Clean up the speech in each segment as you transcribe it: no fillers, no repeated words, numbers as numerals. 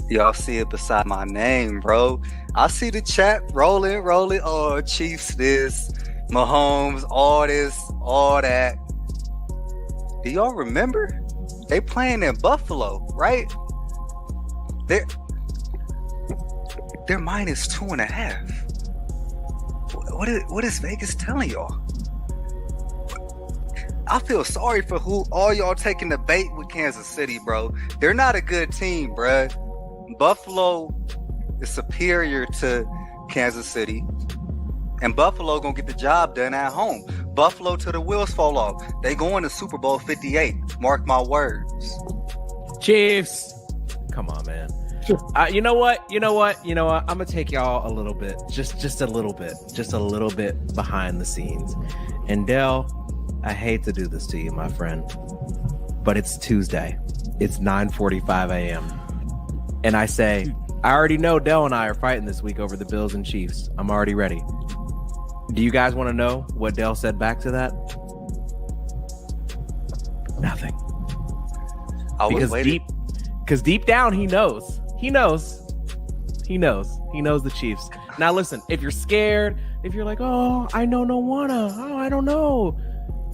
Y'all see it beside my name, bro. I see the chat rolling, rolling. Oh, Chiefs this, Mahomes, all this, all that. Do y'all remember? They playing in Buffalo, right? They're minus 2.5. What is Vegas telling y'all? I feel sorry for all y'all taking the bait with Kansas City, bro. They're not a good team, bro. Buffalo is superior to Kansas City, and Buffalo gonna get the job done at home. Buffalo till the wheels fall off. They going to Super Bowl 58. Mark my words. Chiefs. Come on, man. You know what? I'm gonna take y'all a little bit, just a little bit behind the scenes. And Dell, I hate to do this to you, my friend, but it's Tuesday. It's 9:45 a.m. And I say, I already know Dell and I are fighting this week over the Bills and Chiefs. I'm already ready. Do you guys want to know what Dell said back to that? Nothing. Because deep down, he knows. He knows the Chiefs. Now, listen, if you're scared, if you're like, oh, I don't know.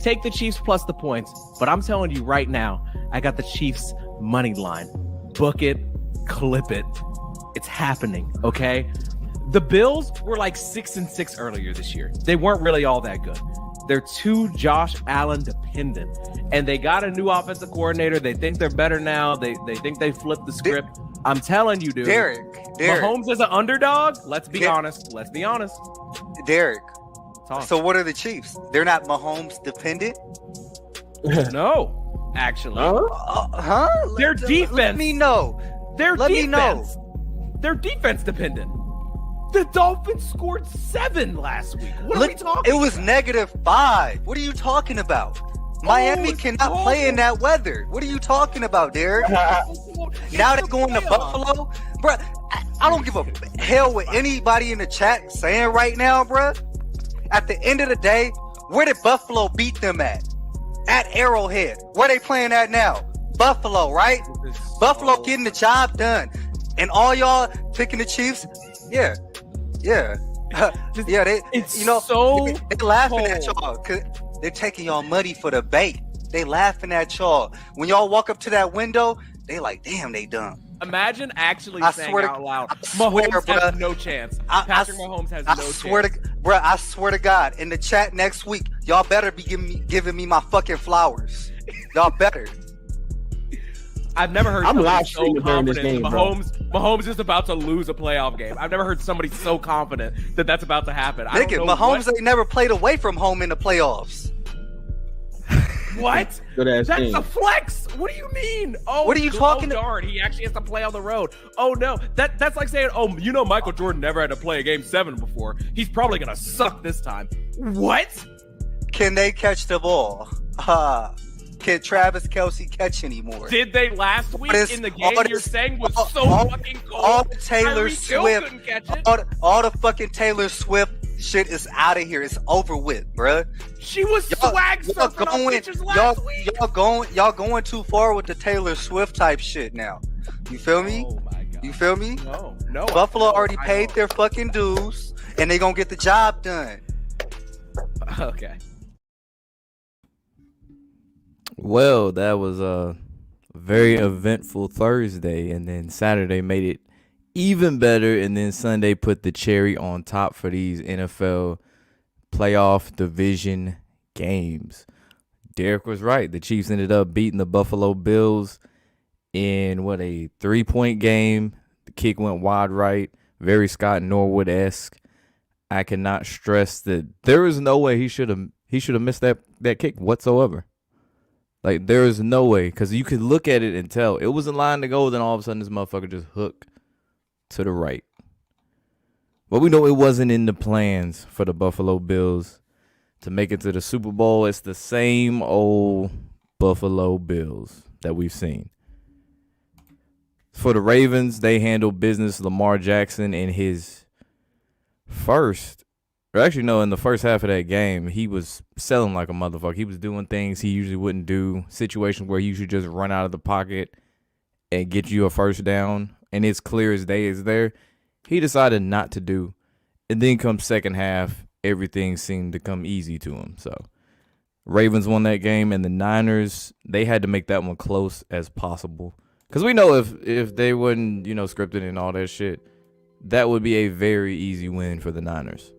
Take the Chiefs plus the points. But I'm telling you right now, I got the Chiefs money line. Book it, clip it. It's happening, okay? The Bills were like 6-6 earlier this year. They weren't really all that good. They're too Josh Allen dependent. And they got a new offensive coordinator. They think they're better now. They think they flipped the script. I'm telling you, dude. Derek. Mahomes is an underdog. Let's be honest. Derek. So what are the Chiefs? They're not Mahomes dependent? No, actually. Their defense. Let me know. Their defense dependent. The Dolphins scored 7 last week. What are we talking It was -5. What are you talking about? Miami cannot play in that weather. What are you talking about, Derek? Now they're going to Buffalo? Bruh, I don't give a hell what anybody in the chat saying right now, bruh. At the end of the day, where did Buffalo beat them at? At Arrowhead. Where they playing at now? Buffalo, right? Buffalo getting the job done. And all y'all picking the Chiefs? Yeah. They're laughing at y'all because they're taking y'all money for the bait. They laughing at y'all. When y'all walk up to that window, they like, damn, they dumb. Imagine actually saying out loud, Mahomes has no chance. Patrick Mahomes has no chance. I swear to God, in the chat next week, y'all better be giving me my fucking flowers. Y'all better. I've never heard somebody so confident this game, Mahomes is about to lose a playoff game. I've never heard somebody so confident that that's about to happen. Mahomes ain't never played away from home in the playoffs. What? That's a flex. What do you mean? Oh, what are you talking about? He actually has to play on the road. Oh no, that's like saying, oh, Michael Jordan never had to play a game 7 before. He's probably gonna suck this time. What? Can they catch the ball? Can Travis Kelce catch anymore? Did they last week in the game you're saying was so fucking cold? All the Taylor Swift, all the fucking Taylor Swift shit is out of here. It's over with, bruh. She was swag surfing on pictures last week. Y'all going too far with the Taylor Swift type shit now. You feel me? Oh my God. You feel me? No. Buffalo already paid their fucking dues, and they gonna get the job done. Okay. Well, that was a very eventful Thursday, and then Saturday made it even better, and then Sunday put the cherry on top for these NFL playoff division games. Derek was right. The Chiefs ended up beating the Buffalo Bills in a 3-point game. The kick went wide right, very Scott Norwood-esque. I cannot stress that there is no way he should have missed that kick whatsoever. Like, there is no way, because you could look at it and tell it was in line to go, then all of a sudden this motherfucker just hooked to the right. But we know it wasn't in the plans for the Buffalo Bills to make it to the Super Bowl. It's the same old Buffalo Bills that we've seen. For the Ravens, they handled business. Lamar Jackson in his in the first half of that game, he was selling like a motherfucker. He was doing things he usually wouldn't do, situations where he should just run out of the pocket and get you a first down. and it's clear as day is there, he decided not to do. And then come second half, everything seemed to come easy to him. So Ravens won that game, and the Niners, they had to make that one close as possible. Because we know if they wasn't, scripted and all that shit, that would be a very easy win for the Niners.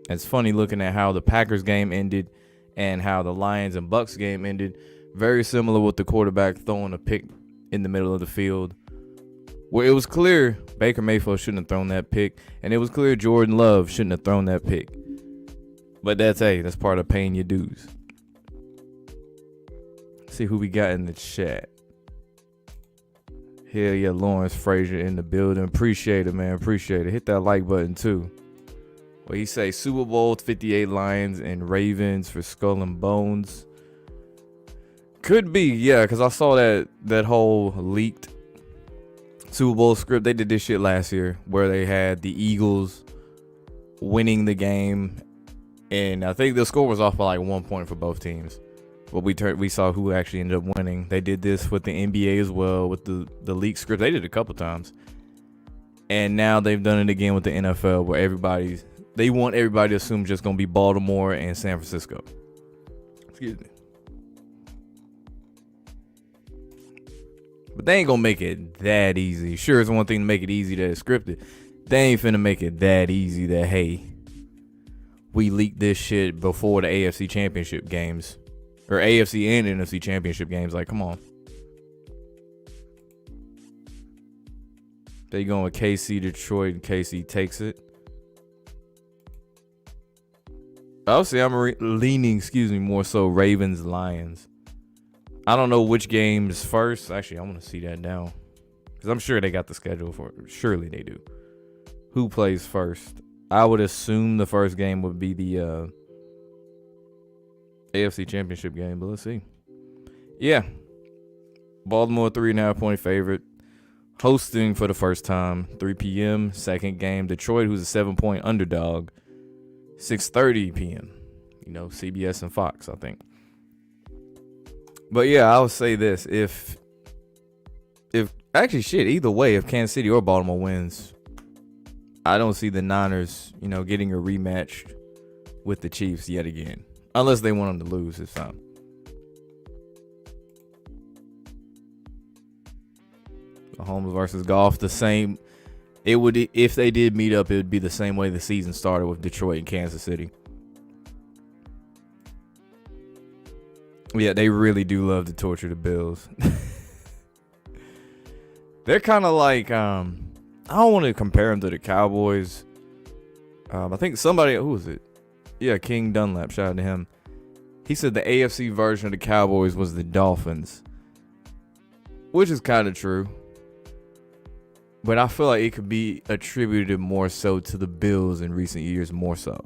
It's funny looking at how the Packers game ended and how the Lions and Bucks game ended. Very similar with the quarterback throwing a pick in the middle of the field, where it was clear Baker Mayfield shouldn't have thrown that pick, and it was clear Jordan Love shouldn't have thrown that pick. But that's part of paying your dues. See who we got in the chat. Hell yeah, Lawrence Frazier in the building. Appreciate it, man. Appreciate it. Hit that like button too. What he say? Super Bowl 58 Lions and Ravens for Skull and Bones. Could be, yeah, because I saw that whole leaked Super Bowl script. They did this shit last year where they had the Eagles winning the game, and I think the score was off by like 1 point for both teams. But we saw who actually ended up winning. They did this with the NBA as well with the leaked script. They did it a couple times, and now they've done it again with the NFL where they want everybody to assume just gonna be Baltimore and San Francisco. Excuse me. But they ain't gonna make it that easy. Sure, it's one thing to make it easy that it's scripted. They ain't finna make it that easy that, hey, we leaked this shit before the AFC Championship games. Or AFC and NFC Championship games. Like, come on. They going with KC, Detroit, and KC takes it. Obviously, I'm leaning, more so Ravens, Lions. I don't know which game's first. Actually, I want to see that now. Because I'm sure they got the schedule for it. Surely they do. Who plays first? I would assume the first game would be the AFC Championship game, but let's see. Yeah. Baltimore 3.5 point favorite. Hosting for the first time. 3 p.m. Second game. Detroit, who's a 7 point underdog. 6:30 p.m. CBS and Fox, I think. But yeah, I would say this. If actually shit, either way, if Kansas City or Baltimore wins, I don't see the Niners, getting a rematch with the Chiefs yet again. Unless they want them to lose this time. Mahomes versus Goff, the same. It would, if they did meet up, it would be the same way the season started with Detroit and Kansas City. Yeah, they really do love to torture the Bills. They're kind of like, I don't want to compare them to the Cowboys. I think somebody, who was it? Yeah, King Dunlap, shout out to him. He said the AFC version of the Cowboys was the Dolphins, which is kind of true. But I feel like it could be attributed more so to the Bills in recent years, more so.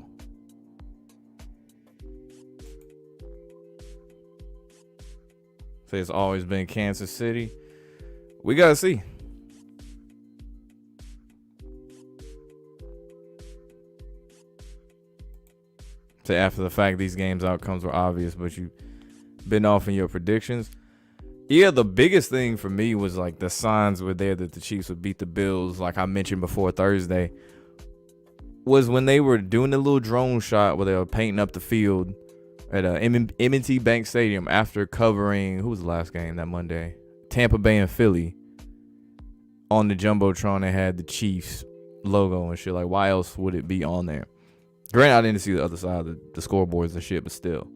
So it's always been Kansas City. We got to see. So after the fact, these games' outcomes were obvious, but you've been off in your predictions. Yeah, the biggest thing for me was like the signs were there that the Chiefs would beat the Bills, like I mentioned before Thursday, was when they were doing the little drone shot where they were painting up the field at M&T Bank Stadium after covering, who was the last game that Monday? Tampa Bay and Philly. On the Jumbotron, they had the Chiefs logo and shit. Like, why else would it be on there? Granted, I didn't see the other side of the scoreboards and shit, but still.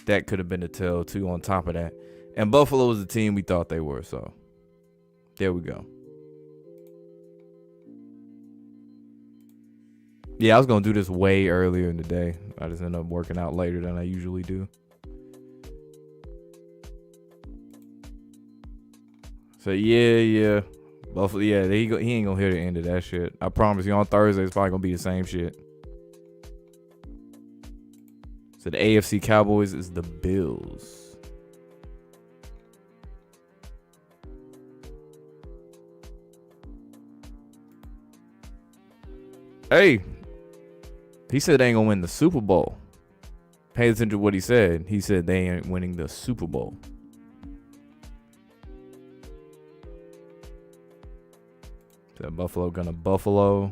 That could have been the tell, too, on top of that. And Buffalo was the team we thought they were, so there we go. Yeah, I was going to do this way earlier in the day. I just ended up working out later than I usually do. So, yeah. Buffalo, yeah, he ain't going to hear the end of that shit. I promise you, on Thursday, it's probably going to be the same shit. So, the AFC Cowboys is the Bills. Hey. He said they ain't gonna win the Super Bowl. Pay attention to what he said. He said they ain't winning the Super Bowl. So Buffalo gonna Buffalo.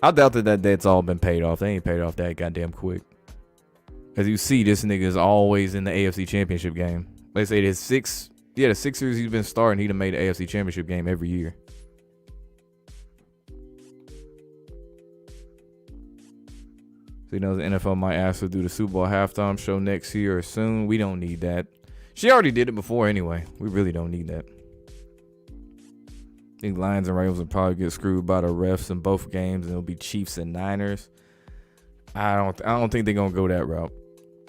I doubt that debt's all been paid off. They ain't paid off that goddamn quick. As you see, this nigga is always in the AFC Championship game. They say the 6 years he's been starting, he'd have made the AFC Championship game every year. So, you know, the NFL might ask her to do the Super Bowl halftime show next year or soon. We don't need that. She already did it before anyway. We really don't need that. I think Lions and Ravens will probably get screwed by the refs in both games, and it'll be Chiefs and Niners. I don't think they're gonna go that route.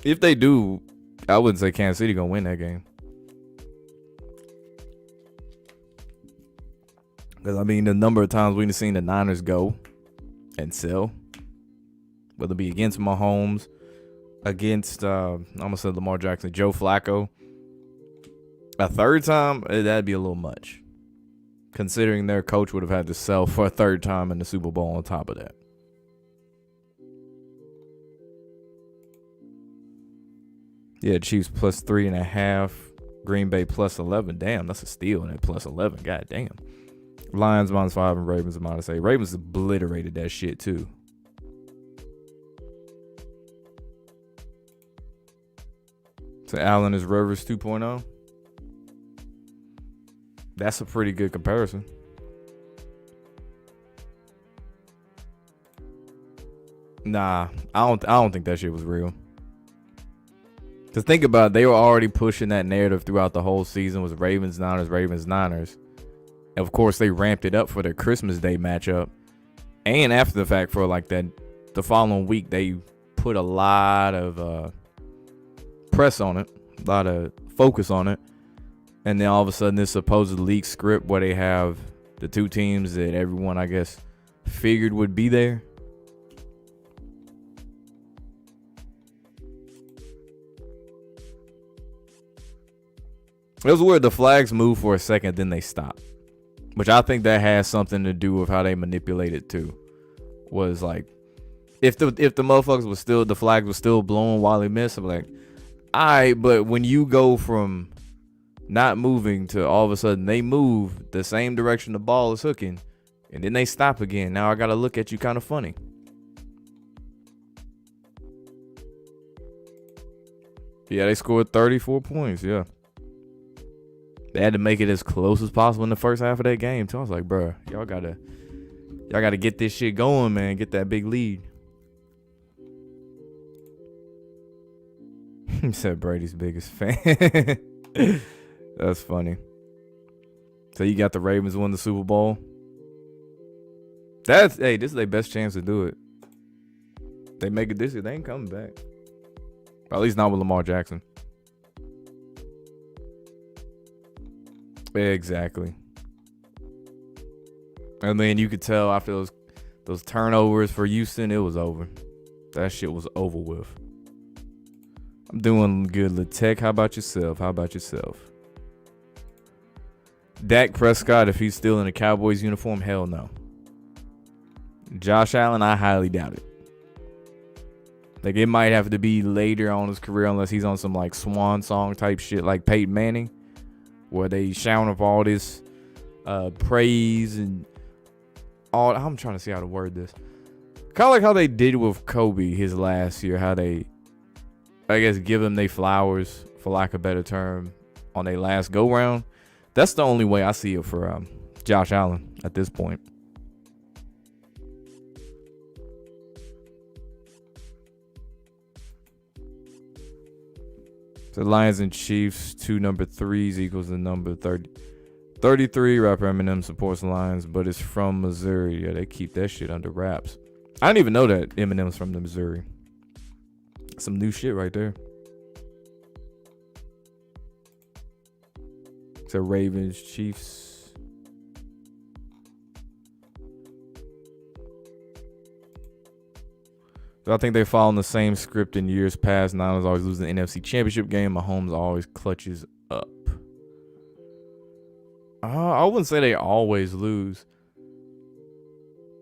If they do, I wouldn't say Kansas City gonna win that game. Because I mean, the number of times we've seen the Niners go and sell, whether it be against Mahomes, against I'm gonna say Lamar Jackson, Joe Flacco. A third time, that'd be a little much, considering their coach would have had to sell for a third time in the Super Bowl on top of that. Yeah, Chiefs plus 3.5, Green Bay plus 11. Damn, that's a steal in that plus 11. God damn. Lions -5 and Ravens -8. Ravens obliterated that shit too. So Allen is Rivers 2.0. That's a pretty good comparison. Nah, I don't think that shit was real. Cause think about it, they were already pushing that narrative throughout the whole season was Ravens Niners. And of course, they ramped it up for their Christmas Day matchup, and after the fact for like that the following week they put a lot of press on it, a lot of focus on it. And then all of a sudden, this supposed leak script where they have the two teams that everyone, I guess, figured would be there. It was weird. The flags moved for a second, then they stopped. Which I think that has something to do with how they manipulated too. Was like, if the motherfuckers was still, the flags was still blowing while they missed, I'm like, alright, but when you go from not moving to all of a sudden they move the same direction the ball is hooking, and then they stop again. Now I gotta look at you kind of funny. Yeah, they scored 34 points. Yeah, they had to make it as close as possible in the first half of that game too. I was like, bruh, y'all gotta get this shit going, man. Get that big lead. He said Brady's biggest fan. That's funny. So you got the Ravens win the Super Bowl. This is their best chance to do it. They make it this year, they ain't coming back. Or at least not with Lamar Jackson. Exactly. I mean, you could tell after those turnovers for Houston, it was over. That shit was over with. I'm doing good, Latech. How about yourself? Dak Prescott, if he's still in a Cowboys uniform, hell no. Josh Allen, I highly doubt it. Like, it might have to be later on his career unless he's on some like swan song type shit like Peyton Manning, where they shout up all this praise and all. I'm trying to see how to word this. Kind of like how they did with Kobe his last year, how they, I guess, give him their flowers, for lack of a better term, on their last go round. That's the only way I see it for Josh Allen at this point. So Lions and Chiefs, 2 number 3s equals the number 30. 33, rapper Eminem supports Lions, but it's from Missouri. Yeah, they keep that shit under wraps. I didn't even know that Eminem's from the Missouri. Some new shit right there. So Ravens, Chiefs. So I think they're following the same script in years past. Niners always lose the NFC Championship game. Mahomes always clutches up. I wouldn't say they always lose.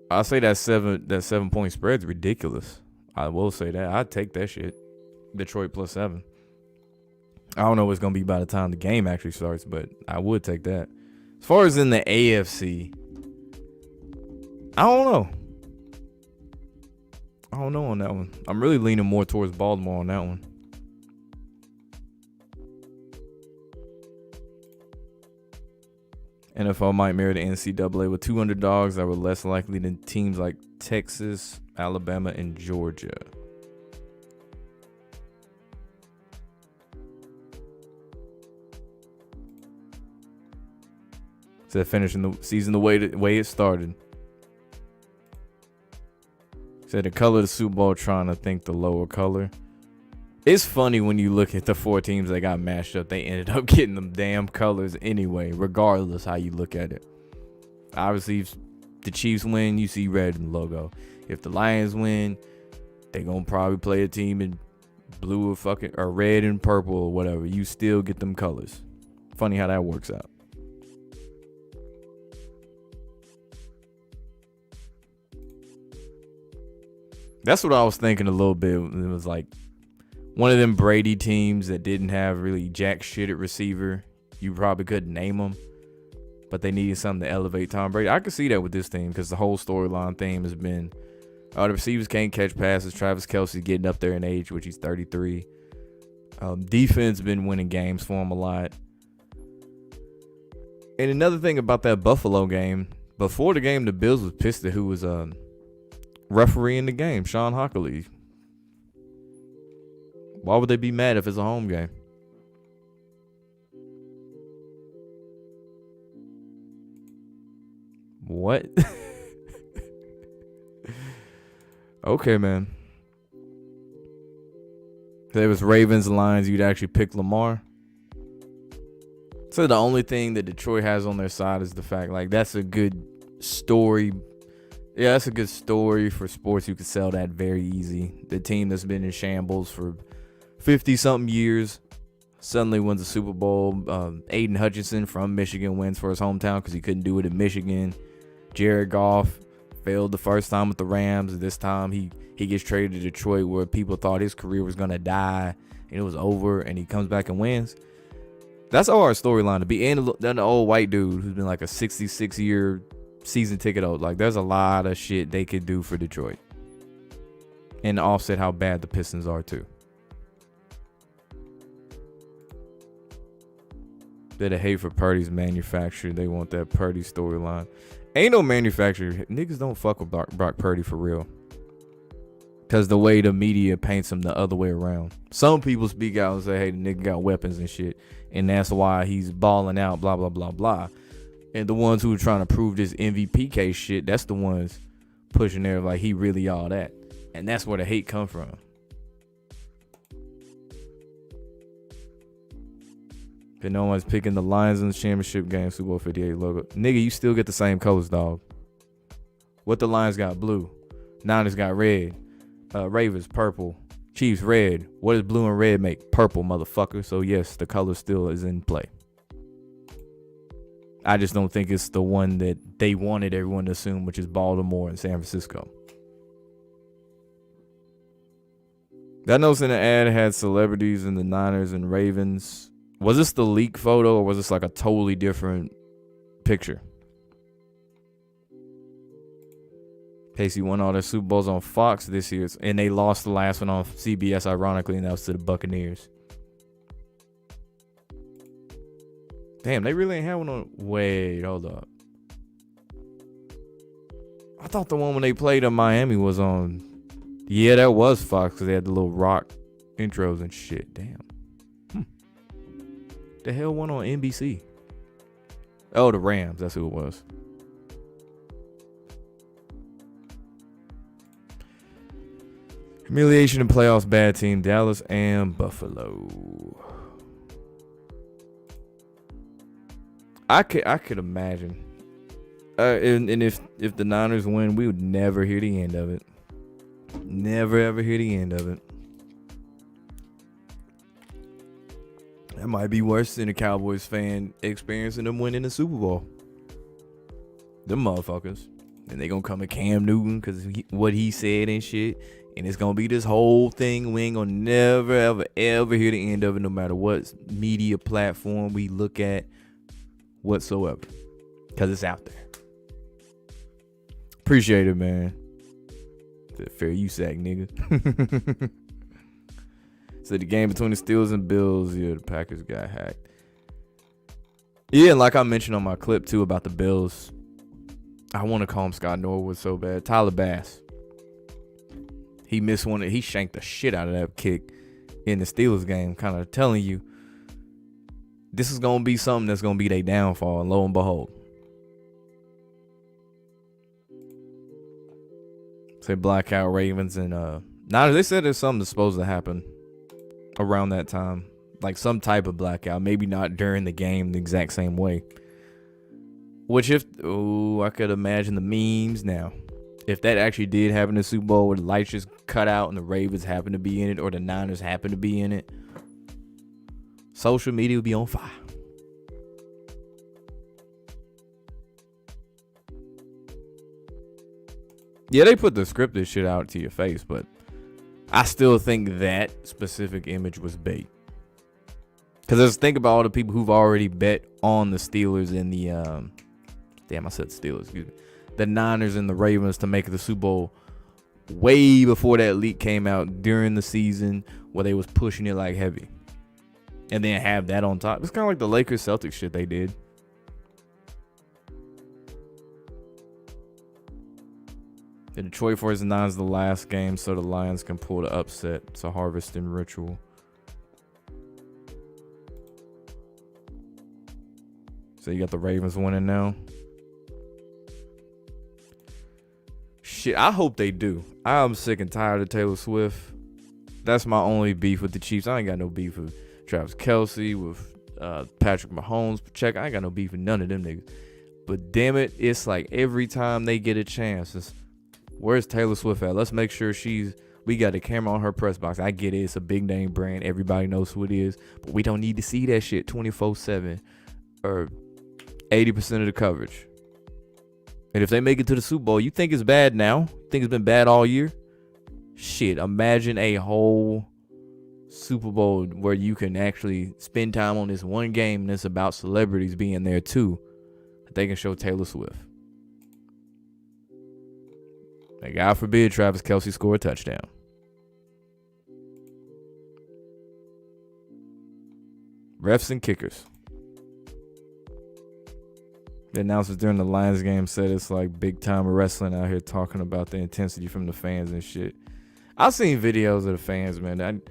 I say that 7-point spread's ridiculous. I will say that. I'd take that shit. Detroit plus 7. I don't know what's gonna be by the time the game actually starts, but I would take that. As far as in the AFC, I don't know. I don't know on that one. I'm really leaning more towards Baltimore on that one. NFL might mirror the NCAA with 2 underdogs that were less likely than teams like Texas, Alabama, and Georgia. Said finishing the season the way it started. Said the color of the Super Bowl, trying to think the lower color. It's funny when you look at the 4 teams that got mashed up. They ended up getting them damn colors anyway, regardless how you look at it. Obviously, if the Chiefs win, you see red in the logo. If the Lions win, they gonna probably play a team in blue or red and purple or whatever. You still get them colors. Funny how that works out. That's what I was thinking a little bit. It was like one of them Brady teams that didn't have really jack shit at receiver. You probably couldn't name them, but they needed something to elevate Tom Brady. I could see that with this team because the whole storyline theme has been the receivers can't catch passes. Travis Kelce's getting up there in age, which he's 33. Defense been winning games for him a lot. And another thing about that Buffalo game, before the game, the Bills was pissed at who was refereeing the game, Sean Hockley. Why would they be mad if it's a home game? What? Okay, man. If it was Ravens Lions, you'd actually pick Lamar. So the only thing that Detroit has on their side is the fact, like, that's a good story. Yeah, that's a good story for sports. You could sell that very easy. The team that's been in shambles for 50-something years suddenly wins a Super Bowl. Aiden Hutchinson from Michigan wins for his hometown because he couldn't do it in Michigan. Jared Goff failed the first time with the Rams. This time he gets traded to Detroit where people thought his career was going to die and it was over, and he comes back and wins. That's a hard storyline to be. And then the old white dude who's been like a 66-year season ticket old. Like, there's a lot of shit they could do for Detroit. And to offset how bad the Pistons are too. That a hate for Purdy's manufacturer. They want that Purdy storyline. Ain't no manufacturer. Niggas don't fuck with Brock Purdy for real. Because the way the media paints him the other way around. Some people speak out and say, hey, the nigga got weapons and shit, and that's why he's balling out, blah, blah, blah, blah. And the ones who are trying to prove this MVP case shit, that's the ones pushing there like he really all that. And that's where the hate come from. But no one's picking the Lions in the championship game, Super Bowl 58 logo. Nigga, you still get the same colors, dog. What the Lions got? Blue. Niners got red. Ravens, purple. Chiefs, red. What does blue and red make? Purple, motherfucker. So, yes, the color still is in play. I just don't think it's the one that they wanted everyone to assume, which is Baltimore and San Francisco. That notice in the ad had celebrities in the Niners and Ravens. Was this the leak photo, or was this like a totally different picture? Casey won all their Super Bowls on Fox this year, and they lost the last one on CBS, ironically, and that was to the Buccaneers. Damn, they really ain't have one on. Wait, hold up. I thought the one when they played in Miami was on. Yeah, that was Fox because they had the little rock intros and shit. Damn. The hell went on NBC? Oh, the Rams. That's who it was. Humiliation in playoffs, bad team, Dallas and Buffalo. I could imagine. And if the Niners win, we would never hear the end of it. Never ever hear the end of it. That might be worse than a Cowboys fan experiencing them winning the Super Bowl. Them motherfuckers. and they gonna come at Cam Newton because what he said and shit. And it's gonna be this whole thing. We ain't gonna never, ever, ever hear the end of it, no matter what media platform we look at whatsoever. Because it's out there. Appreciate it, man. Fair use act, nigga. So the game between the Steelers and Bills, yeah, the Packers got hacked. Yeah, and like I mentioned on my clip too about the Bills, I want to call him Scott Norwood so bad. Tyler Bass. He missed one. He shanked the shit out of that kick in the Steelers game, kind of telling you this is going to be something that's going to be their downfall. And lo and behold. Say blackout Ravens and now they said there's something that's supposed to happen around that time. Like some type of blackout. Maybe not during the game the exact same way. Which I could imagine the memes now. If that actually did happen in the Super Bowl where the lights just cut out and the Ravens happen to be in it or the Niners happen to be in it, social media would be on fire. Yeah, they put the scripted shit out to your face, but I still think that specific image was bait. Because just think about all the people who've already bet on the Steelers and the I said Steelers, excuse me. The Niners and the Ravens to make the Super Bowl way before that leak came out during the season where they was pushing it like heavy. And then have that on top. It's kind of like the Lakers Celtics shit they did. The Detroit 49ers is the last game so the Lions can pull the upset. It's a harvesting ritual. So you got the Ravens winning now. Shit, I hope they do. I'm sick and tired of Taylor Swift. That's my only beef with the Chiefs. I ain't got no beef with Travis Kelce, with Patrick Mahomes. Check, I ain't got no beef with none of them niggas. But damn it, it's like every time they get a chance, where's Taylor Swift at? Let's make sure we got a camera on her press box. I get it. It's a big name brand. Everybody knows who it is. But we don't need to see that shit 24/7 or 80% of the coverage. And if they make it to the Super Bowl, you think it's bad now? Think it's been bad all year? Shit, imagine a whole Super Bowl where you can actually spend time on this one game and it's about celebrities being there too. That they can show Taylor Swift. And God forbid Travis Kelce score a touchdown. Refs and kickers. The announcers during the Lions game said it's like big time wrestling out here talking about the intensity from the fans and shit. I've seen videos of the fans, man.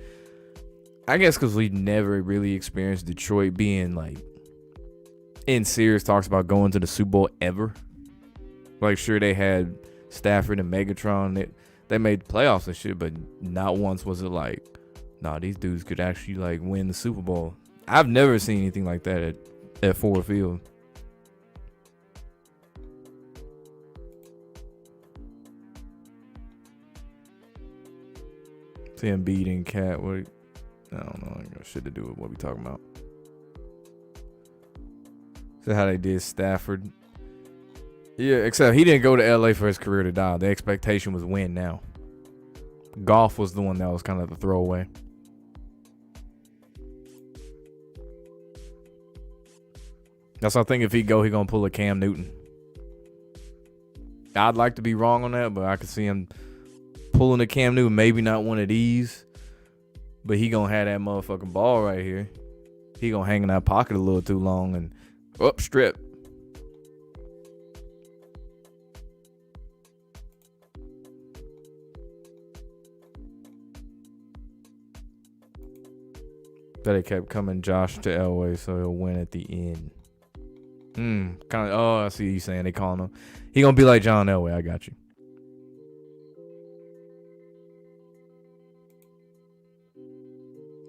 I guess because we never really experienced Detroit being like in serious talks about going to the Super Bowl ever. Like sure they had Stafford and Megatron. They made the playoffs and shit, but not once was it like, nah, these dudes could actually like win the Super Bowl. I've never seen anything like that at Ford Field. Embiid and Cat, I don't know. I ain't got shit to do with what we talking about. So how they did Stafford. Yeah, except he didn't go to LA for his career to die. The expectation was win now. Golf was the one that was kind of the throwaway. That's why I think if he go, he gonna pull a Cam Newton. I'd like to be wrong on that, but I could see him pulling a Cam Newton, maybe not one of these, but he gonna have that motherfucking ball right here. He gonna hang in that pocket a little too long and strip. But it kept coming Josh to Elway, so he'll win at the end. Kind of. Oh, I see you saying they calling him. He gonna be like John Elway. I got you.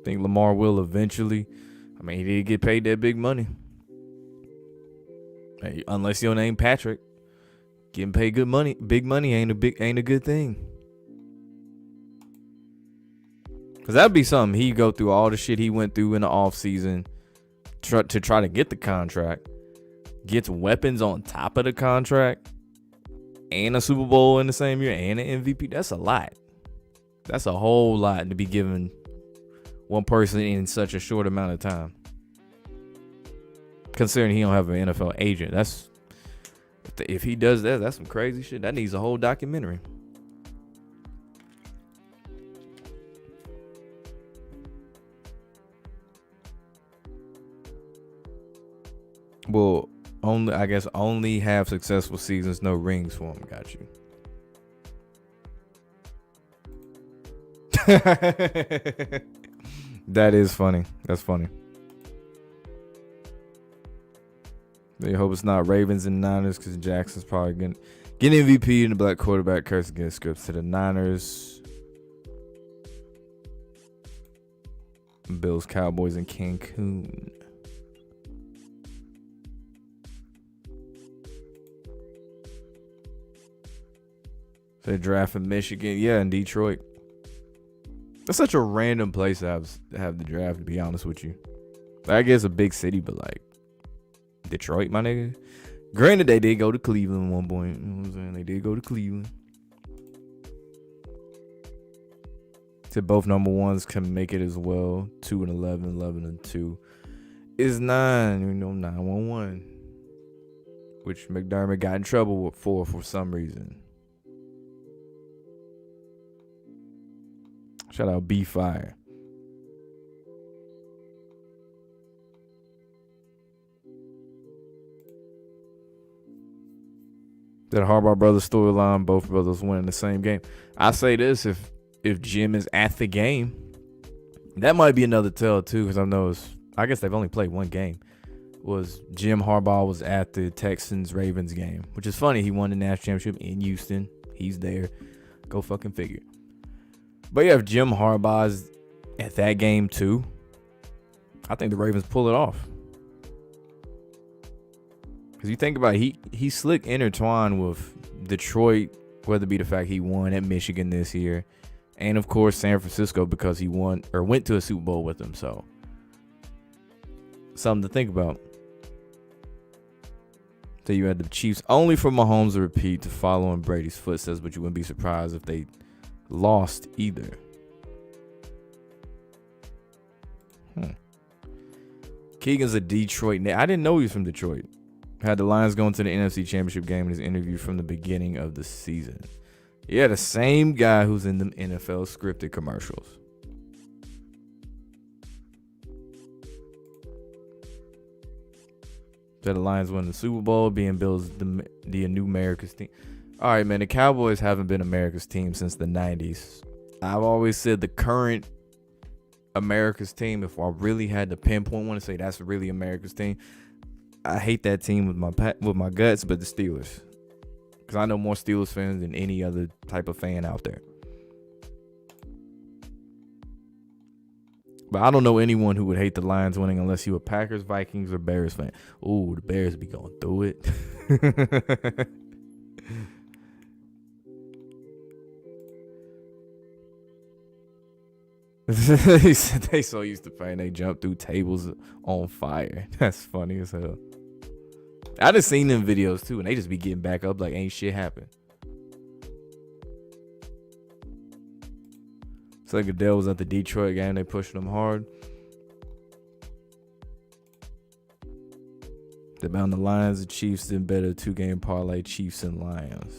Think Lamar will eventually. I mean, he did get paid that big money. Hey, unless your name Patrick, getting paid good money, big money ain't a good thing. Cause that'd be something. He'd go through all the shit he went through in the offseason to try to get the contract. Gets weapons on top of the contract. and a Super Bowl in the same year and an MVP. That's a lot. That's a whole lot to be given one person in such a short amount of time. Considering he don't have an NFL agent, if he does that, that's some crazy shit. That needs a whole documentary. Well, only have successful seasons, no rings for him. Got you. That is funny. That's funny. They hope it's not Ravens and Niners because Jackson's probably going to get MVP and the black quarterback curse against scripts to the Niners. Bills, Cowboys, and Cancun. They draft in Michigan. Yeah, in Detroit. That's such a random place to have the draft, to be honest with you. I guess a big city, but like Detroit, my nigga. Granted, they did go to Cleveland at one point. You know what I'm saying? They did go to Cleveland. So both number ones can make it as well. 2 and 11, 11 and 2 is 9. You know, 9-1-1, which McDermott got in trouble for some reason. Shout out B Fire. That Harbaugh brothers storyline, both brothers winning the same game. I say this, if Jim is at the game, that might be another tell too, because I guess they've only played one game. Was Jim Harbaugh was at the Texans-Ravens game, which is funny. He won the national championship in Houston. He's there. Go fucking figure. But yeah, if Jim Harbaugh's at that game too, I think the Ravens pull it off. Because you think about it, he's slick intertwined with Detroit, whether it be the fact he won at Michigan this year, and of course San Francisco because he won or went to a Super Bowl with them. So something to think about. So you had the Chiefs only for Mahomes to repeat to follow in Brady's footsteps, but you wouldn't be surprised if they lost either. Keegan's a Detroit. I didn't know he was from Detroit. Had the Lions going to the NFC Championship game in his interview from the beginning of the season. Yeah, the same guy who's in the NFL scripted commercials. That the Lions win the Super Bowl, being Bill's the new America's team. All right, man, the Cowboys haven't been America's team since the 90s. I've always said the current America's team, if I really had to pinpoint one to say that's really America's team, I hate that team with my guts, but the Steelers. Because I know more Steelers fans than any other type of fan out there. But I don't know anyone who would hate the Lions winning unless you a Packers, Vikings, or Bears fan. Ooh, the Bears be going through it. He said they so used to playing they jump through tables on fire. That's funny as hell. I just seen them videos too, and they just be getting back up like ain't shit happened. It's like Goodell was at the Detroit game. They pushing them hard. They bound the Lions, the Chiefs, then bet a 2-game parlay, Chiefs and Lions.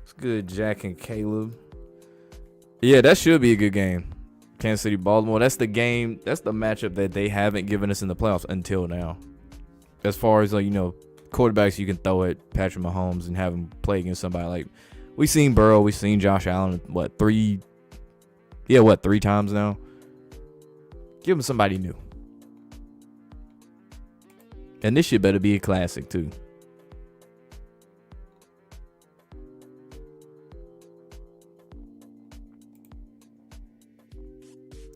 It's good, Jack and Caleb. Yeah, that should be a good game. Kansas City, Baltimore. That's the game. That's the matchup that they haven't given us in the playoffs until now. As far as, like, you know, quarterbacks you can throw at Patrick Mahomes and have him play against somebody like we seen Burrow, we seen Josh Allen. Three times now. Give him somebody new. And this shit better be a classic too.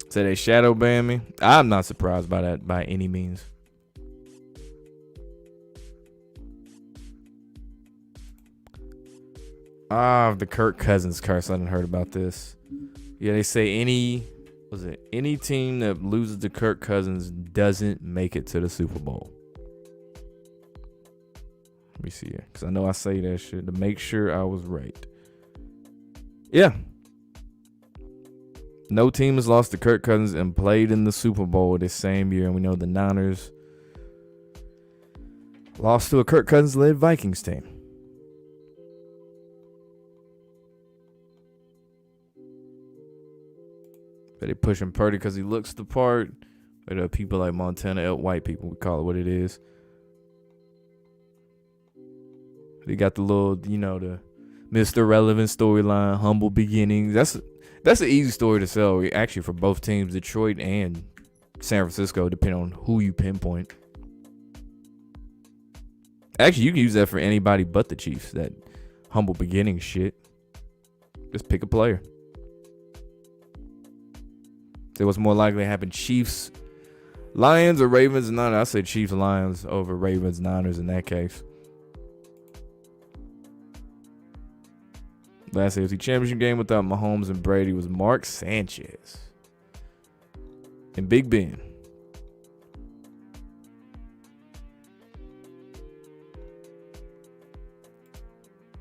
So they shadow ban me. I'm not surprised by that by any means. The Kirk Cousins curse. I didn't heard about this. Yeah, they say any team that loses to Kirk Cousins doesn't make it to the Super Bowl. Let me see here, because I know I say that shit to make sure I was right. Yeah. No team has lost to Kirk Cousins and played in the Super Bowl this same year, and we know the Niners lost to a Kirk Cousins-led Vikings team. But they pushing Purdy because he looks the part. But people like Montana, white people, we call it what it is. They got the little, the Mr. Relevant storyline, humble beginnings. That's an easy story to sell, actually, for both teams, Detroit and San Francisco, depending on who you pinpoint. Actually, you can use that for anybody but the Chiefs, that humble beginning shit. Just pick a player. Say what's more likely to happen, Chiefs, Lions, or Ravens and Niners? I say Chiefs, Lions over Ravens, Niners in that case. Last AFC Championship game without Mahomes and Brady was Mark Sanchez and Big Ben.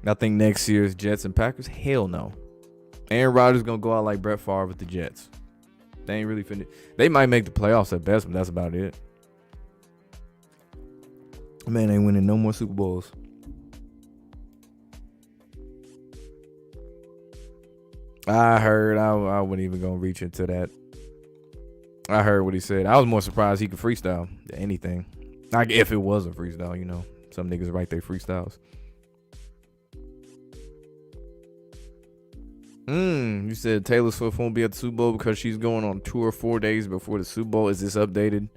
I think next year's Jets and Packers, hell no. Aaron Rodgers gonna go out like Brett Favre with the Jets. They ain't really finished. They might make the playoffs at best, but that's about it. Man, ain't winning no more Super Bowls. I heard. I wasn't even gonna reach into that. I heard what he said. I was more surprised he could freestyle than anything. Like if it was a freestyle, some niggas write their freestyles. You said Taylor Swift won't be at the Super Bowl because she's going on tour 4 days before the Super Bowl. Is this updated?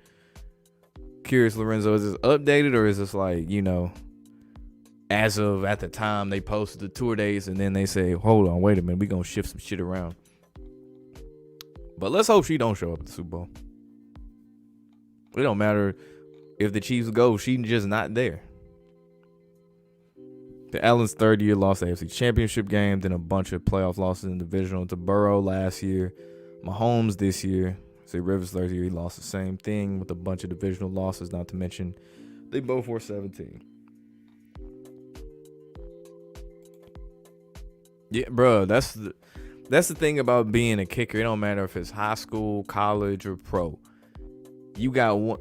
Curious, Lorenzo, is this updated or is this like, as of at the time they posted the tour days and then they say, hold on, wait a minute, we gonna shift some shit around. But let's hope she don't show up at the Super Bowl. It don't matter if the Chiefs go, she's just not there. The Allen's third year lost the AFC Championship game, then a bunch of playoff losses in the Divisional to Burrow last year. Mahomes this year. Say Rivers third year, he lost the same thing with a bunch of divisional losses, not to mention they both were 17. Yeah, bro, that's the thing about being a kicker. It don't matter if it's high school, college, or pro. You got one.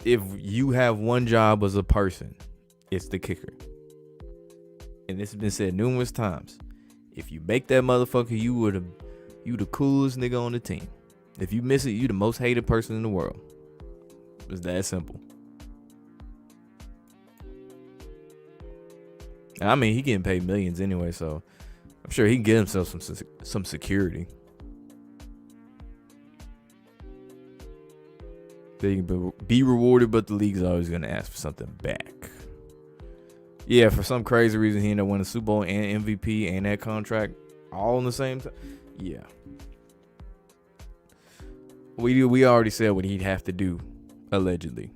If you have one job as a person, it's the kicker. And this has been said numerous times. If you make that motherfucker, you the coolest nigga on the team. If you miss it, you the most hated person in the world. It's that simple. And I mean, he getting paid millions anyway, so I'm sure he can get himself some security. They can be rewarded, but the league's always gonna ask for something back. Yeah, for some crazy reason, he ended up winning Super Bowl and MVP and that contract all in the same time. Yeah. We already said what he'd have to do, allegedly,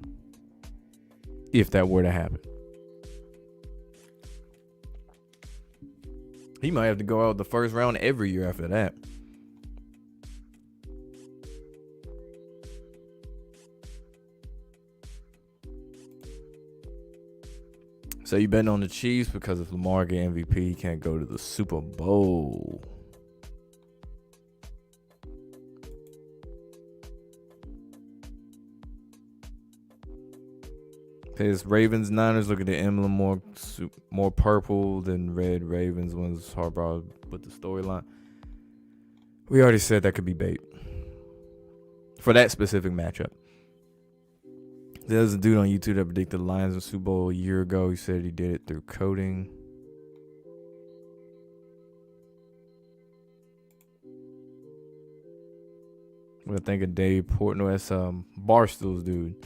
if that were to happen. He might have to go out the first round every year after that. So you betting on the Chiefs because if Lamar get MVP, he can't go to the Super Bowl. His Ravens Niners, look at the emblem, more purple than red. Ravens one's Harbaugh with the storyline. We already said that could be bait for that specific matchup. There's a dude on YouTube that predicted the Lions in Super Bowl a year ago. He said he did it through coding. What I think of Dave Portnoy, that's Barstool's dude.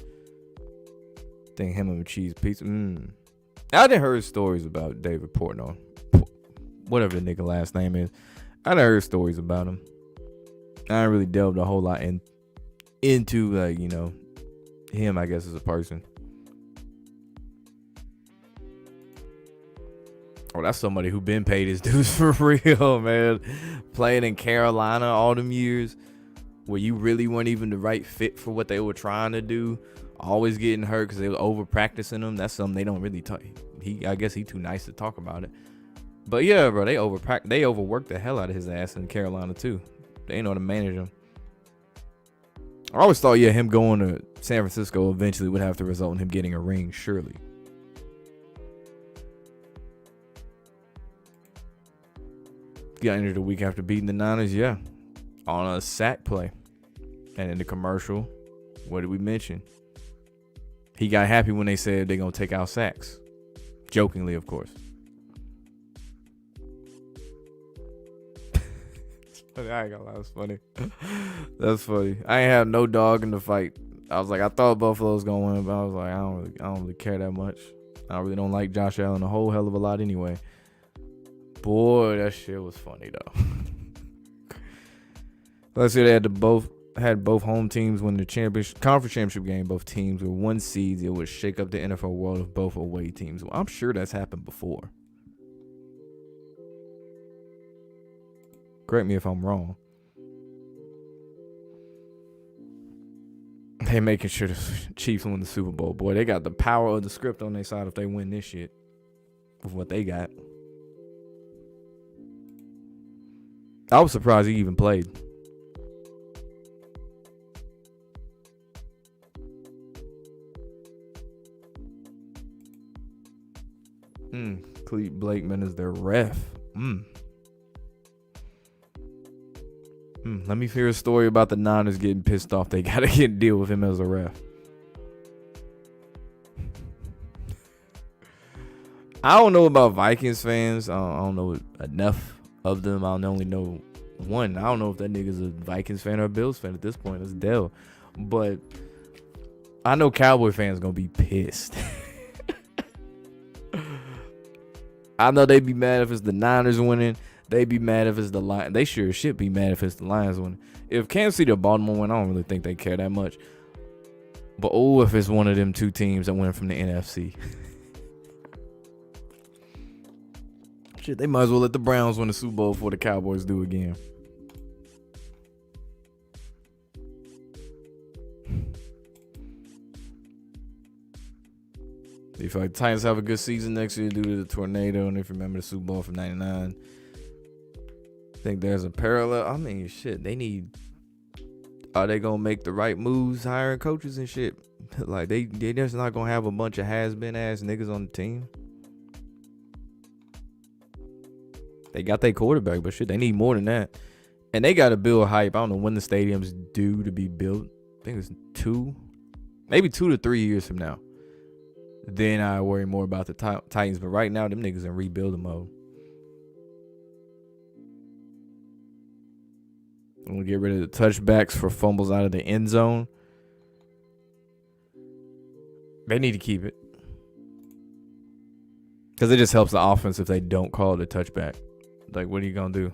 I think him and cheese pizza. I done heard stories about David Portnoy, whatever the nigga last name is. I done heard stories about him. I ain't really delved a whole lot into like him, I guess, as a person. Oh, that's somebody who been paid his dues for real, man. Playing in Carolina all them years where you really weren't even the right fit for what they were trying to do. always getting hurt because they were over practicing him. That's something they don't really talk. I guess he too nice to talk about it. But yeah, bro, they overworked the hell out of his ass in Carolina too. They ain't know how to manage him. I always thought, yeah, him going to San Francisco eventually would have to result in him getting a ring, surely. Got injured a week after beating the Niners, yeah. On a sack play. And in the commercial, what did we mention? He got happy when they said they're going to take out sacks. Jokingly, of course. I ain't gonna lie, that's funny. That's funny. I ain't have no dog in the fight. I was like, I thought Buffalo was gonna win, but I was like, I don't really care that much. I really don't like Josh Allen a whole hell of a lot anyway. Boy, that shit was funny though. Let's say they had both home teams win the conference championship game. Both teams were 1 seeds. It would shake up the NFL world of both away teams. Well, I'm sure that's happened before. Correct me if I'm wrong. They making sure the Chiefs win the Super Bowl. Boy, they got the power of the script on their side if they win this shit. With what they got. I was surprised he even played. Clete Blakeman is their ref. Let me hear a story about the Niners getting pissed off. They gotta deal with him as a ref. I don't know about Vikings fans. I don't know enough of them. I only know one. I don't know if that nigga's a Vikings fan or a Bills fan at this point. It's Dell. But I know Cowboy fans gonna be pissed. I know they'd be mad if it's the Niners winning. They'd be mad if it's the Lions. They sure should be mad if it's the Lions winning. If Kansas City or Baltimore win, I don't really think they care that much. But if it's one of them two teams that win from the NFC. Shit, they might as well let the Browns win the Super Bowl before the Cowboys do again. They feel like the Titans have a good season next year due to the tornado. And if you remember the Super Bowl from 99, I think there's a parallel. I mean, shit, are they going to make the right moves hiring coaches and shit? Like, they just not going to have a bunch of has-been ass niggas on the team. They got their quarterback, but shit, they need more than that. And they got to build hype. I don't know when the stadium's due to be built. I think it's 2 to 3 years from now. Then I worry more about the Titans. But right now, them niggas in rebuilding mode. I'm going to get rid of the touchbacks for fumbles out of the end zone. They need to keep it. Because it just helps the offense if they don't call it a touchback. Like, what are you going to do?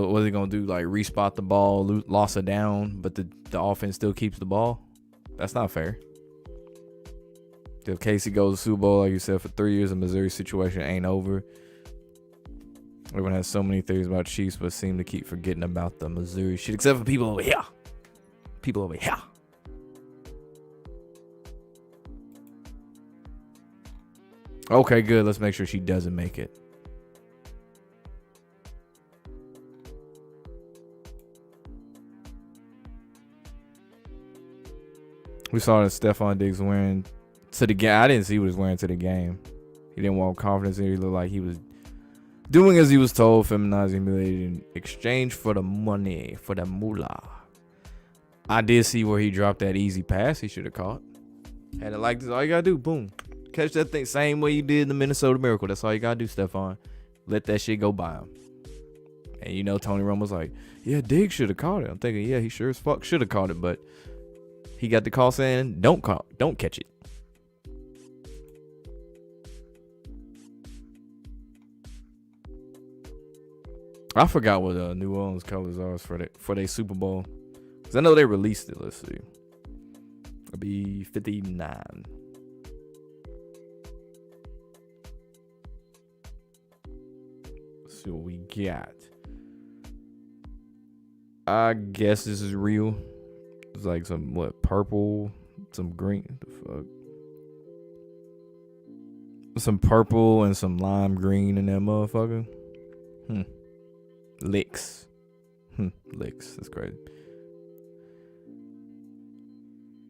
What are they going to do? Like, respot the ball, loss a down, but the offense still keeps the ball? That's not fair. If Casey goes to Super Bowl, like you said, for 3 years, the Missouri situation ain't over. Everyone has so many theories about Chiefs, but seem to keep forgetting about the Missouri shit, except for people over here. People over here. Okay, good. Let's make sure she doesn't make it. We saw that Stephon Diggs wearing to the game. I didn't see what he was wearing to the game. He didn't want confidence. He looked like he was doing as he was told, feminizing, humiliated in exchange for the money, for the moolah. I did see where he dropped that easy pass he should have caught. Had it like this. All you got to do, boom. Catch that thing same way you did in the Minnesota Miracle. That's all you got to do, Stephon. Let that shit go by him. And you know, Tony Romo was like, yeah, Diggs should have caught it. I'm thinking, yeah, he sure as fuck should have caught it, but he got the call saying, don't catch it. I forgot what New Orleans colors are for their Super Bowl. Because I know they released it. Let's see. It'll be 59. Let's see what we got. I guess this is real. It's like some, purple some green. The fuck? Some purple and some lime green in that motherfucker. Licks. Licks. That's crazy.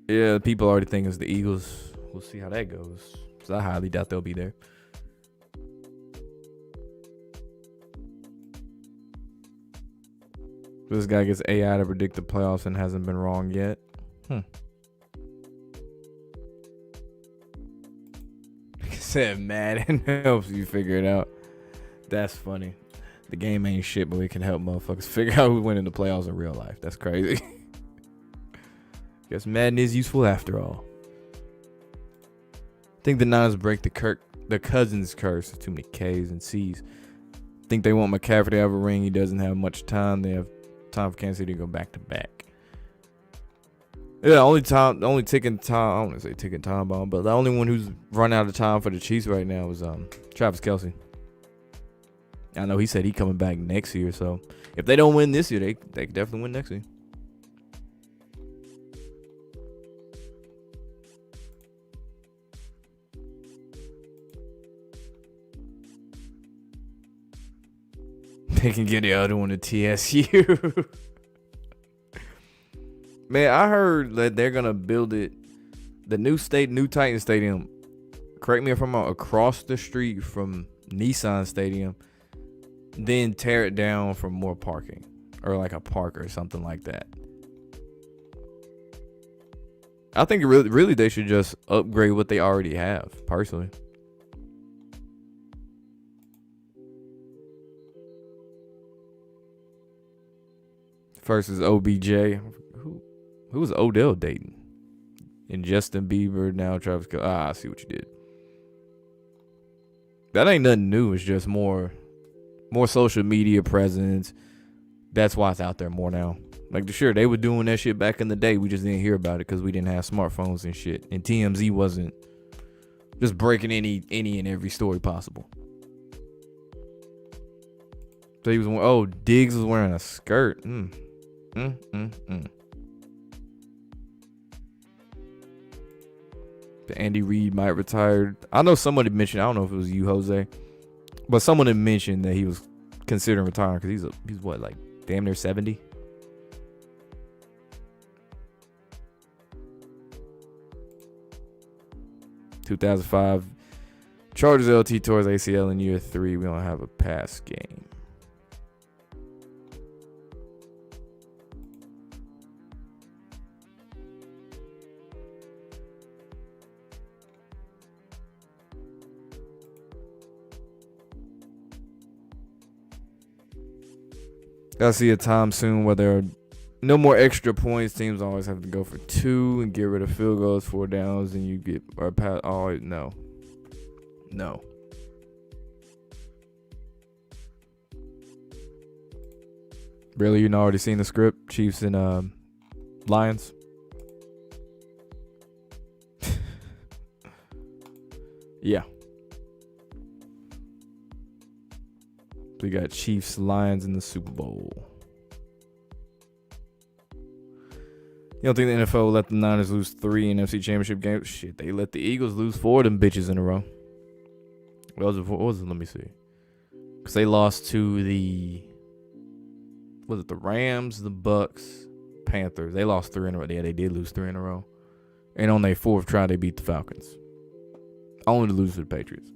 Yeah, people already think it's the Eagles. We'll see how that goes. So I highly doubt they'll be there. This guy gets AI to predict the playoffs and hasn't been wrong yet. Said Madden helps you figure it out. That's funny. The game ain't shit, but we can help motherfuckers figure out who's winning the playoffs in real life. That's crazy. Guess Madden is useful after all. I think the Niners break the Cousins curse. Too many K's and C's. Think they want McCaffrey to have a ring. He doesn't have much time. They have time for Kansas City to go back to back. Yeah, only ticking time. I don't want to say ticking time bomb, but the only one who's run out of time for the Chiefs right now is Travis Kelce. I know he said he coming back next year, so if they don't win this year, they could definitely win next year. They can get the other one to TSU. Man, I heard that they're gonna build it. The new Titan Stadium. Correct me if I'm wrong. Across the street from Nissan Stadium, then tear it down for more parking, or like a park or something like that. I think really they should just upgrade what they already have. Personally. Versus OBJ. Who was Odell dating? And Justin Bieber, now Travis Kelce. I see what you did. That ain't nothing new. It's just more social media presence. That's why it's out there more now. Like, sure, they were doing that shit back in the day. We just didn't hear about it because we didn't have smartphones and shit. And TMZ wasn't just breaking any and every story possible. So he was, Diggs was wearing a skirt. Andy Reid might retire. I know somebody mentioned, I don't know if it was you, Jose, but someone had mentioned that he was considering retiring because he's what, like damn near 70. (2005) Chargers LT towards ACL in year 3. We don't have a pass game. I see a time soon where there are no more extra points. Teams always have to go for 2 and get rid of field goals, 4 downs, and you get or pass. Oh no. Really, you already seen the script? Chiefs and Lions. Yeah. We got Chiefs, Lions in the Super Bowl. You don't think the NFL will let the Niners lose 3 NFC Championship games? Shit, they let the Eagles lose 4 of them bitches in a row. What was it? Let me see. Because they lost to the Rams, the Bucks, Panthers. They lost 3 in a row. Yeah, they did lose 3 in a row. And on their 4th try, they beat the Falcons. Only to lose to the Patriots.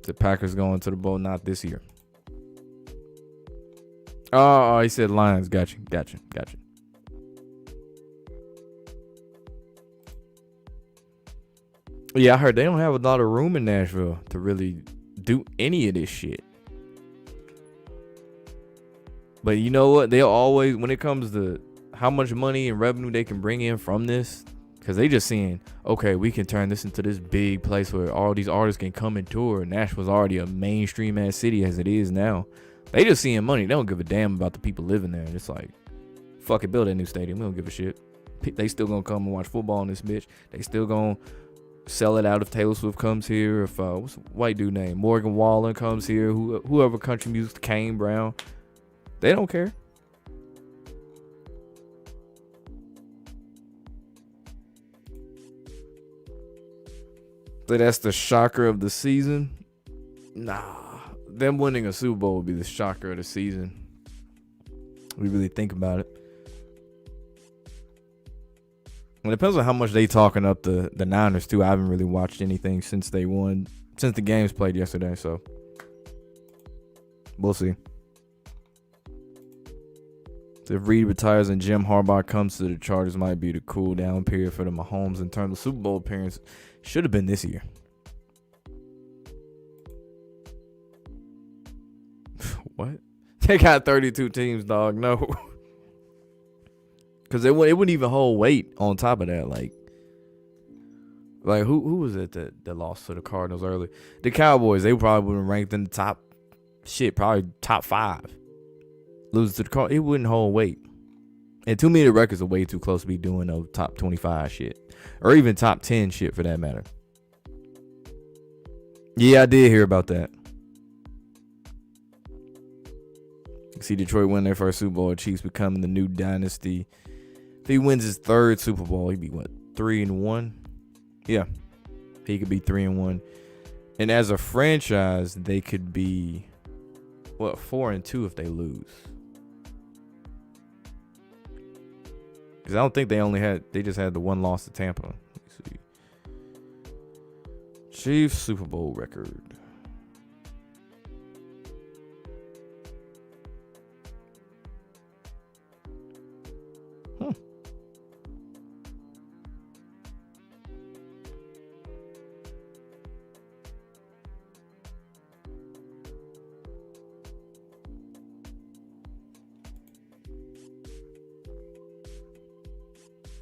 The Packers going to the bowl, not this year. Oh, he said Lions. Gotcha. Yeah, I heard they don't have a lot of room in Nashville to really do any of this shit. But you know what? They'll always, when it comes to how much money and revenue they can bring in from this, because they just seeing, okay, we can turn this into this big place where all these artists can come and tour. Nashville's already a mainstream ass city as it is now. They just seeing money. They don't give a damn about the people living there. It's like, fuck it, build that new stadium. We don't give a shit. They still gonna come and watch football in this bitch. They still gonna sell it out if Taylor Swift comes here. If what's the white dude name? Morgan Wallen comes here. Whoever country music, Kane Brown. They don't care. So that's the shocker of the season. Nah, them winning a Super Bowl would be the shocker of the season. We really think about it. It depends on how much they talking up the Niners too. I haven't really watched anything since they won, since the games played yesterday. So we'll see. If Reed retires and Jim Harbaugh comes to the Chargers, might be the cool down period for the Mahomes in terms of Super Bowl appearance. Should have been this year. What? They got 32 teams, dog. No. Because it wouldn't even hold weight on top of that. Like who was it that lost to the Cardinals early? The Cowboys. They probably would have ranked in the top, probably top 5. Lose to the Cardinals. It wouldn't hold weight. And to me, the records are way too close to be doing no top 25 shit. Or even top 10 shit for that matter. Yeah, I did hear about that. See Detroit win their first Super Bowl. Chiefs becoming the new dynasty. If he wins his 3rd Super Bowl, he'd be what, 3-1? Yeah, he could be 3-1. And as a franchise, they could be what, 4-2 if they lose. Because I don't think they just had the one loss to Tampa. Let's see. Chiefs Super Bowl record.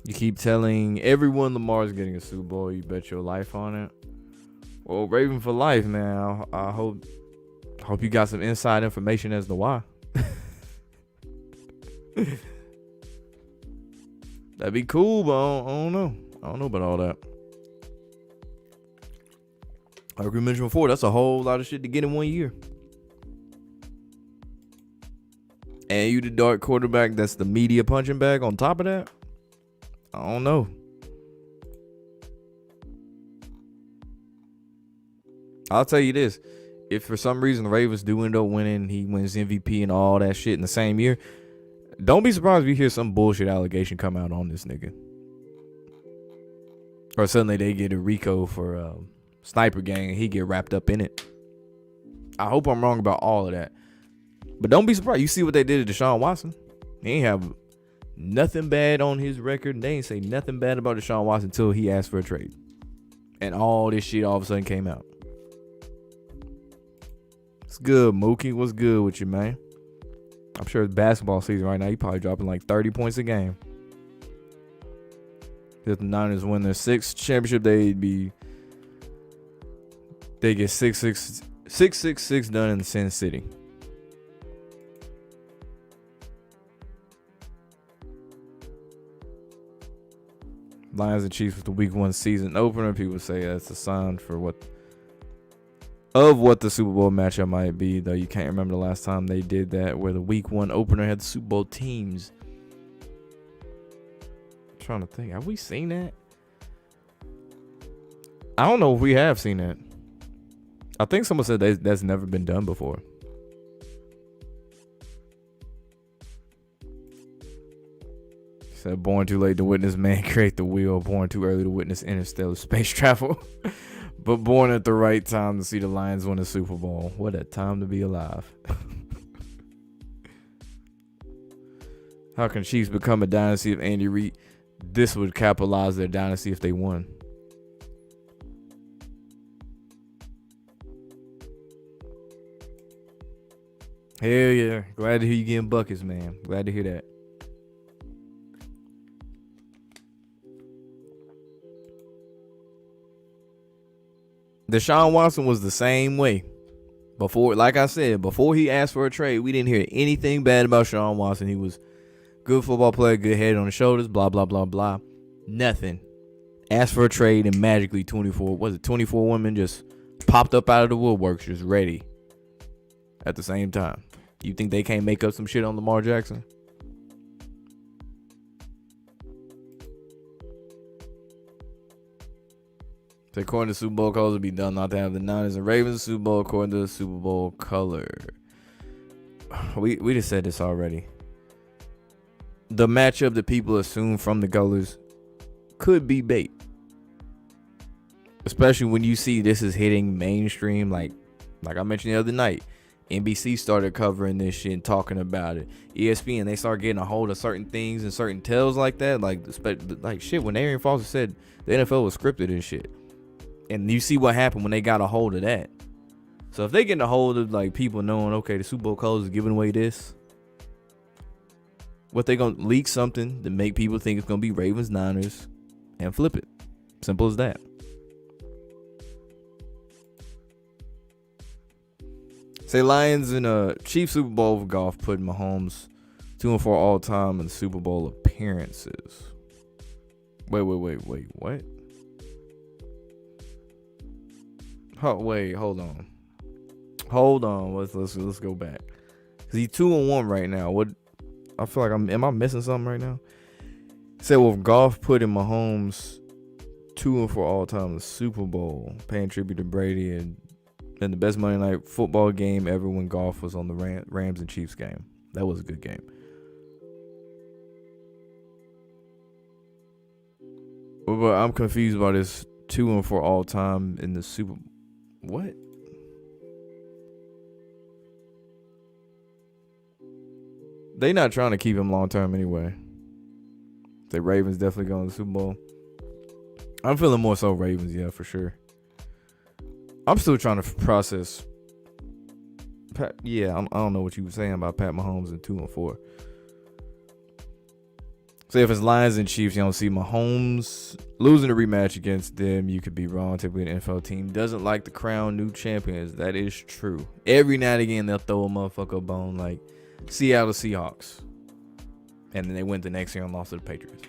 You keep telling everyone Lamar's getting a Super Bowl. You bet your life on it. Well, Raven for life, man. I hope you got some inside information as to why. That'd be cool, but I don't know. I don't know about all that. Like we mentioned before, that's a whole lot of shit to get in 1 year. And you the dark quarterback that's the media punching bag on top of that? I don't know. I'll tell you this. If for some reason the Ravens do end up winning, he wins MVP and all that shit in the same year, don't be surprised if you hear some bullshit allegation come out on this nigga. Or suddenly they get a RICO for sniper gang and he get wrapped up in it. I hope I'm wrong about all of that. But don't be surprised. You see what they did to Deshaun Watson? He ain't have nothing bad on his record. They ain't say nothing bad about Deshaun Watson until he asked for a trade. And all this shit all of a sudden came out. It's good, Mookie. What's good with you, man? I'm sure it's basketball season right now. You probably dropping like 30 points a game. If the Niners win their 6th championship, they get 666 done in Sin City. Lions and Chiefs with the Week 1 season opener. People say that's a sign for what the Super Bowl matchup might be, though you can't remember the last time they did that, where the Week 1 opener had the Super Bowl teams. I'm trying to think, have we seen that? I don't know if we have seen that. I think someone said that's never been done before. Said born too late to witness man create the wheel, born too early to witness interstellar space travel, but born at the right time to see the Lions win the Super Bowl. What a time to be alive. How can Chiefs become a dynasty if Andy Reid? This would capitalize their dynasty if they won. Hell yeah. Glad to hear you getting buckets, man. Glad to hear that. Deshaun Watson was the same way. Before, like I said, before he asked for a trade, we didn't hear anything bad about Deshaun Watson. He was good football player, good head on the shoulders, blah, blah, blah, blah. Nothing. Asked for a trade and magically 24 women just popped up out of the woodworks, just ready at the same time. You think they can't make up some shit on Lamar Jackson? According to Super Bowl colors, it'd be done not to have the Niners and Ravens Super Bowl according to the Super Bowl color. We just said this already. The matchup that people assume from the colors could be bait. Especially when you see this is hitting mainstream, like I mentioned the other night. NBC started covering this shit and talking about it. ESPN, they start getting a hold of certain things and certain tells like that. Like shit, when Arian Foster said the NFL was scripted and shit. And you see what happened when they got a hold of that. So if they get a hold of like people knowing, okay, the Super Bowl colors is giving away this, what they gonna leak something to make people think it's gonna be Ravens Niners and flip it. Simple as that. Say Lions and Chiefs Super Bowl of golf putting Mahomes 2-4 all time in Super Bowl appearances. Wait, what? Hold on. Let's go back. Cause he's 2-1 right now. What? I feel like am I missing something right now? Said with golf putting Mahomes 2-4 all time in the Super Bowl, paying tribute to Brady and the best Monday Night Football game ever when golf was on the Rams and Chiefs game. That was a good game. But I'm confused about this 2-4 all time in the Super. What? They not trying to keep him long term anyway. The Ravens definitely going to the Super Bowl. I'm feeling more so Ravens, yeah, for sure. I'm still trying to process. I don't know what you were saying about Pat Mahomes and 2-4. So if it's Lions and Chiefs, you don't see Mahomes losing a rematch against them. You could be wrong. Typically, an NFL team doesn't like to crown new champions. That is true. Every now and again, they'll throw a motherfucker a bone like Seattle Seahawks. And then they went the next year and lost to the Patriots.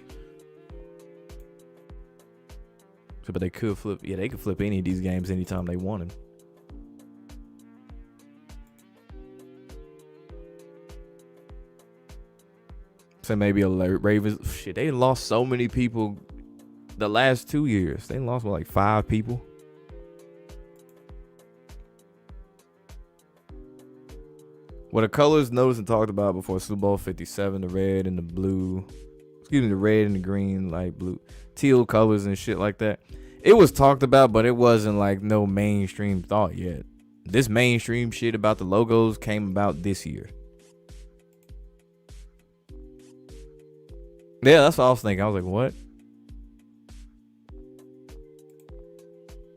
So, but they could flip. Yeah, they could flip any of these games anytime they wanted. So maybe a Ravens. Shit, they lost so many people the last 2 years. They lost like 5 people. What the colors noticed and talked about before Super Bowl 57, the red and the blue. Excuse me, the red and the green, light blue, teal colors and shit like that. It was talked about, but it wasn't like no mainstream thought yet. This mainstream shit about the logos came about this year. Yeah, that's what I was thinking. I was like, what?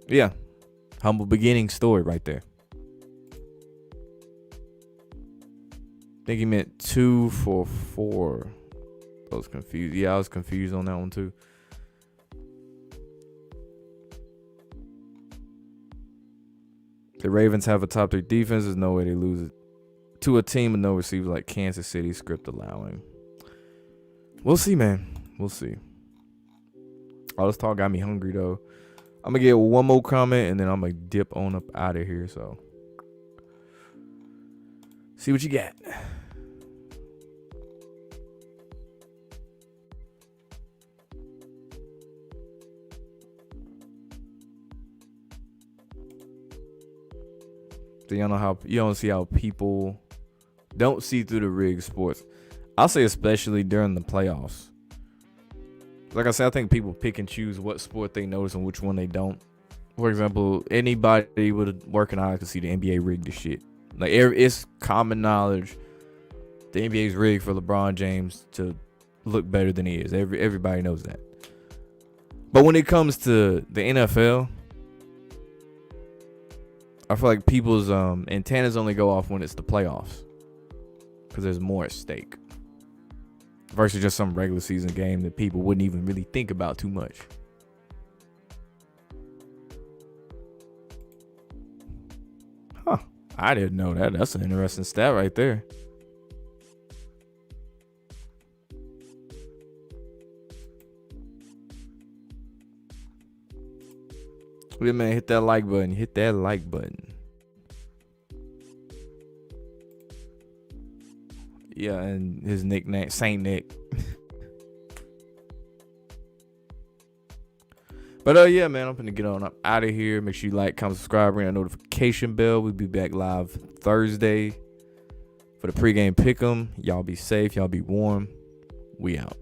Yeah. Humble beginning story right there. I think he meant 2-4. I was confused. Yeah, I was confused on that one too. The Ravens have a top 3 defense. There's no way they lose it to a team with no receivers like Kansas City, script allowing. We'll see, man. We'll see. All this talk got me hungry, though. I'm going to get one more comment, and then I'm going to dip on up out of here. So, see what you got. So you don't see how people don't see through the rigged sports. I'll say especially during the playoffs. Like I said, I think people pick and choose what sport they notice and which one they don't. For example, anybody with a working eye can see the NBA rigged the shit. Like it's common knowledge the NBA is rigged for LeBron James to look better than he is. Everybody knows that. But when it comes to the NFL, I feel like people's antennas only go off when it's the playoffs because there's more at stake versus just some regular season game that people wouldn't even really think about too much. Huh. I didn't know that. That's an interesting stat right there. Yeah, man, hit that like button. Hit that like button. Yeah, and his nickname, Saint Nick. But yeah, man, I'm gonna get on up out of here. Make sure you like, comment, subscribe, ring that notification bell. We'll be back live Thursday for the pregame pick'em. Y'all be safe. Y'all be warm. We out.